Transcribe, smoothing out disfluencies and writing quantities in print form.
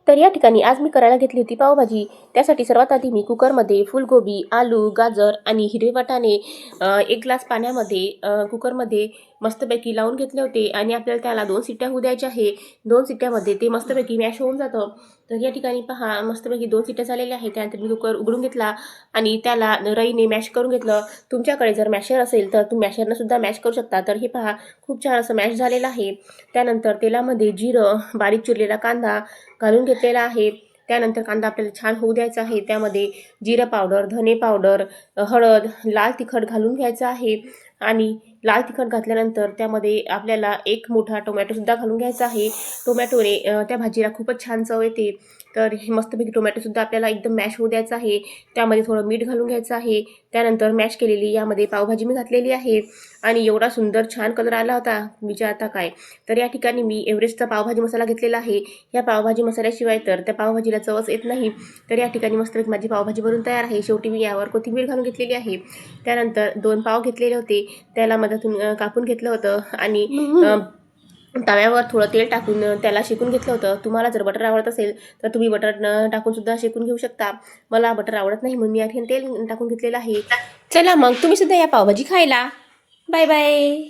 तर या ठिकाणी आज मी करायला घेतली होती पावभाजी. त्यासाठी सर्वात आधी मी कुकरमध्ये फुलगोबी, आलू, गाजर आणि हिरवे वाटाणे 1 ग्लास पाण्यामध्ये कुकरमध्ये मस्तपैकी लावून घेतले होते आणि आपल्याला त्याला 2 शिट्ट्या होऊ द्यायच्या आहे. 2 शिट्ट्यामध्ये ते मस्तपैकी मॅश होऊन जातं. तर या ठिकाणी पहा मस्तपैकी 2 शिट्ट्या झालेल्या आहेत. त्यानंतर मी कुकर उघडून घेतला आणि त्याला रईने मॅश करून घेतलं. तुमच्याकडे जर मॅशर असेल तर तुम्ही मॅशरनं सुद्धा मॅश करू शकता. तर हे पहा खूप छान असं मॅश झालेलं आहे. त्यानंतर तेलामध्ये जिरं, बारीक चिरलेला कांदा घालून घेतलेला आहे. त्यानंतर कांदा आपल्याला छान होऊ द्यायचा आहे. त्यामध्ये जिरं पावडर, धने पावडर, हळद, लाल तिखट घालून घ्यायचं आहे आणि लाल तिखट घातल्यानंतर त्यामध्ये आपल्याला 1 मोठा टोमॅटोसुद्धा घालून घ्यायचा आहे. टोमॅटोने त्या भाजीला खूपच छान चव येते. तर हे मस्तपैकी टोमॅटोसुद्धा आपल्याला एकदम मॅश होऊ द्यायचा आहे. त्यामध्ये थोडं मीठ घालून घ्यायचं आहे. त्यानंतर मॅश केलेली यामध्ये पावभाजी मी घातलेली आहे आणि एवढा सुंदर छान कलर आला होता, विचारता काय. तर या ठिकाणी मी एव्हरेस्टचा पावभाजी मसाला घेतलेला आहे. या पावभाजी मसाल्याशिवाय तर त्या पावभाजीला चवच येत नाही. तर या ठिकाणी मस्तपैकी माझी पावभाजी बनून तयार आहे. शेवटी मी यावर कोथिंबीर घालून घेतलेली आहे. त्यानंतर 2 पाव घेतलेले होते, त्याला मधातून कापून घेतलं होतं आणि तव्यावर थोडं तेल टाकून त्याला शेकून घेतलं होतं. तुम्हाला जर बटर आवडत असेल तर तुम्ही बटर टाकून सुद्धा शेकून घेऊ शकता. मला बटर आवडत नाही म्हणून मी आणखीन तेल टाकून घेतलेलं आहे. चला मग तुम्ही सुद्धा या पावभाजी खायला. Bye bye.